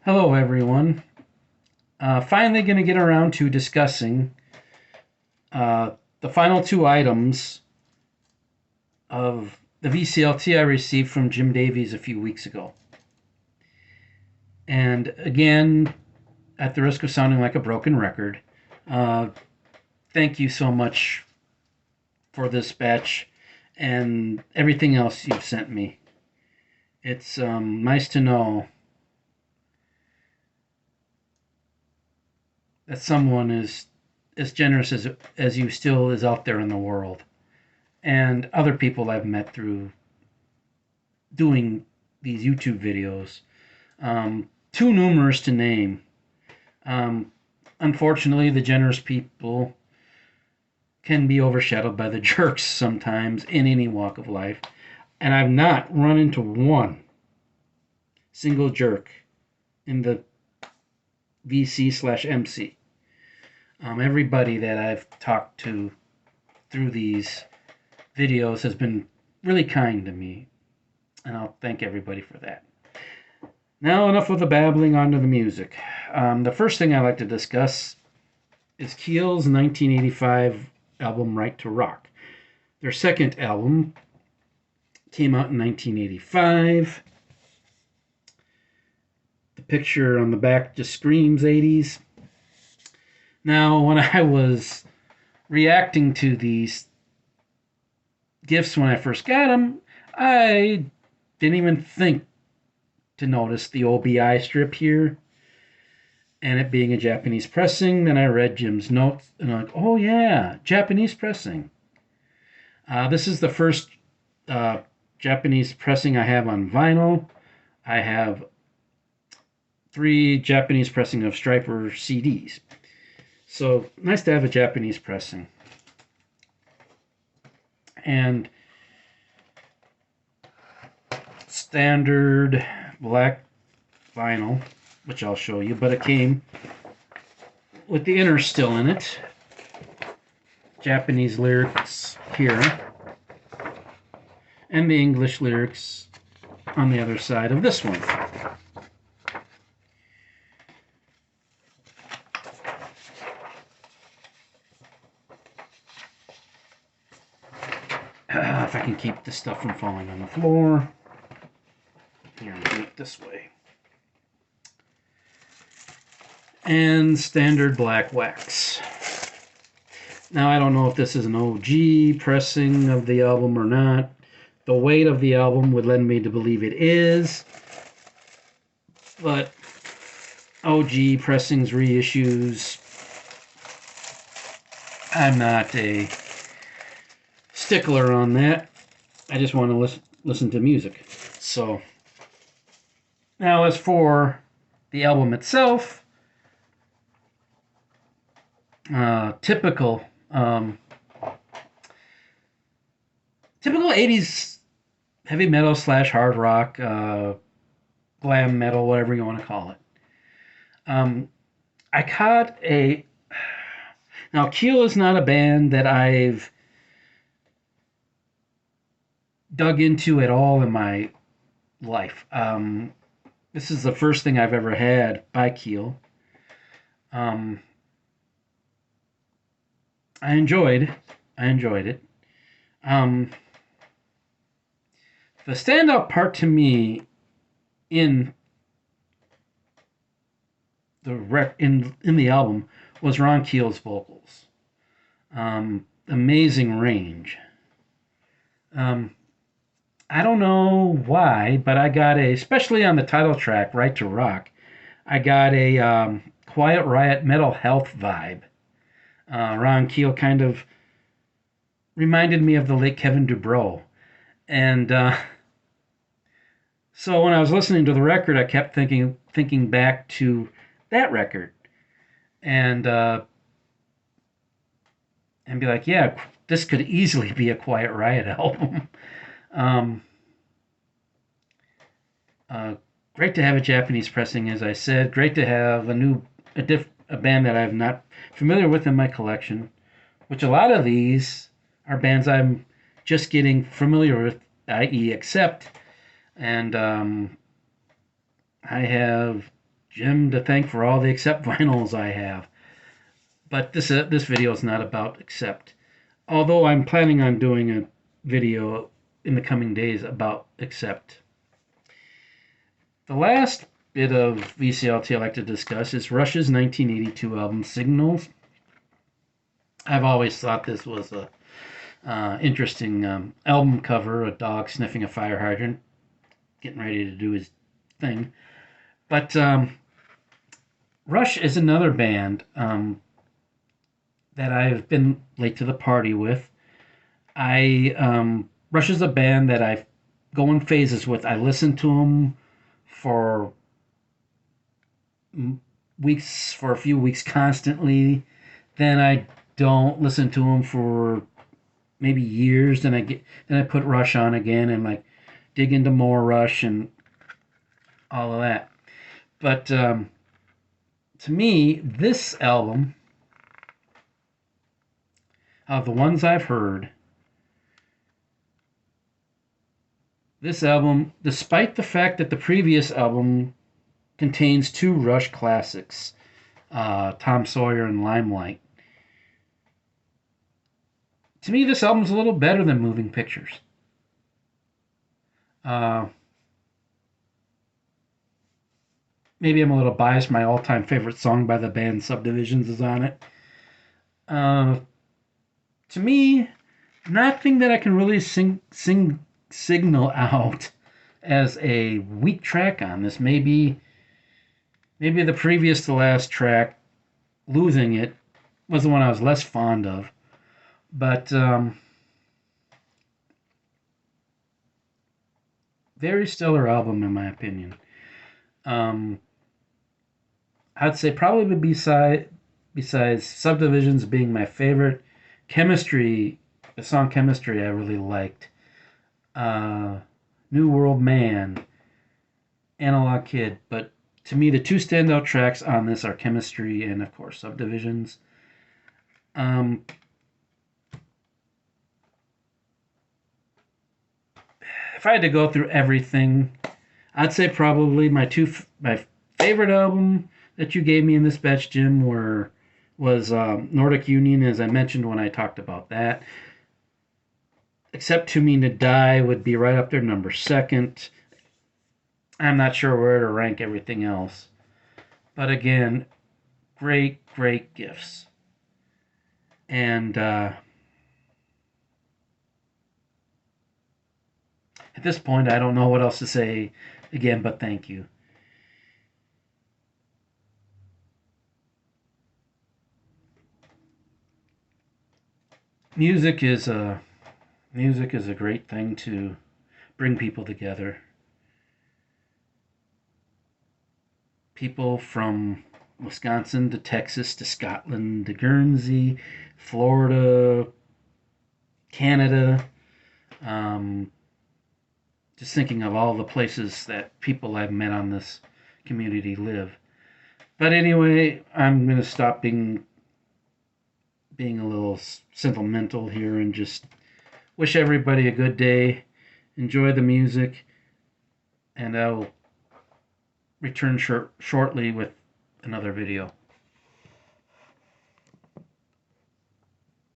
Hello, everyone. Finally, going to get around to discussing uh, the final two items of the VCLT I received from Jim Davies a few weeks ago. And again, at the risk of sounding like a broken record, uh, thank you so much for this batch and everything else you've sent me. It's nice to know that someone is as generous as you still is out there in the world, and other people I've met through doing these YouTube videos. Too numerous to name. Um, Unfortunately, the generous people can be overshadowed by the jerks sometimes in any walk of life. And I've not run into one single jerk in the VC/MC. Everybody that I've talked to through these videos has been really kind to me, and I'll thank everybody for that. Now, enough of the babbling, on to the music. The first thing I'd like to discuss is Keel's 1985 album Right to Rock. Their second album came out in 1985. The picture on the back just screams 80s. Now, when I was reacting to these gifts when I first got them, I didn't even think to notice the OBI strip here and it being a Japanese pressing. Then I read Jim's notes and I'm like, oh yeah, Japanese pressing. This is the first Japanese pressing I have on vinyl. I have 3 Japanese pressing of Striper CDs. So nice to have a Japanese pressing. And standard black vinyl, which I'll show you, but it came with the inner still in it. Japanese lyrics here, and the English lyrics on the other side of this one. If I can keep this stuff from falling on the floor. Here, I'll do it this way. And standard black wax. Now, I don't know if this is an OG pressing of the album or not. The weight of the album would lend me to believe it is. But OG pressings, reissues, I'm not a stickler on that. I just want to listen to music. So, now as for the album itself, typical 80s heavy metal / hard rock, glam metal, whatever you want to call it. I caught a... Now, Keel is not a band that I've dug into at all in my life. This is the first thing I've ever had by Keel. I enjoyed it. The standout part to me in in the album was Ron Keel's vocals. Amazing range. I don't know why, but I got especially on the title track, Right to Rock, I got a Quiet Riot Mental Health vibe. Ron Keel kind of reminded me of the late Kevin DuBrow. And so when I was listening to the record, I kept thinking back to that record. And be like, yeah, this could easily be a Quiet Riot album. um, Great to have a Japanese pressing, as I said. Great to have a band that I'm not familiar with in my collection, which a lot of these are bands I'm just getting familiar with, i.e. Accept. And I have Jim to thank for all the Accept vinyls I have. But this video is not about Accept. Although I'm planning on doing a video in the coming days about Accept. The last bit of VCLT I'd like to discuss is Rush's 1982 album Signals. I've always thought this was a interesting album cover, a dog sniffing a fire hydrant, getting ready to do his thing. But Rush is another band that I've been late to the party with. Rush is a band that I go in phases with. I listen to them for a few weeks constantly. Then I don't listen to them for maybe years. Then I put Rush on again and like dig into more Rush and all of that. But to me, this album, of the ones I've heard, this album, despite the fact that the previous album contains two Rush classics, Tom Sawyer and Limelight, to me this album's a little better than Moving Pictures. Maybe I'm a little biased. My all-time favorite song by the band Subdivisions is on it. To me, nothing that I can really signal out as a weak track on this. Maybe the previous to last track, Losing It, was the one I was less fond of. But very stellar album in my opinion. I'd say probably besides Subdivisions being my favorite, the song Chemistry I really liked. New World Man, Analog Kid, but to me the two standout tracks on this are Chemistry and of course Subdivisions. If I had to go through everything, I'd say probably my favorite album that you gave me in this batch, Jim, was Nordic Union, as I mentioned when I talked about that. Except Too Mean to Die would be right up there, number second. I'm not sure where to rank everything else. But again, great, great gifts. And at this point, I don't know what else to say again, but thank you. Music is a great thing to bring people together. People from Wisconsin to Texas to Scotland to Guernsey, Florida, Canada. Just thinking of all the places that people I've met on this community live. But anyway, I'm going to stop being a little sentimental here and just wish everybody a good day. Enjoy the music. And I'll return shortly with another video.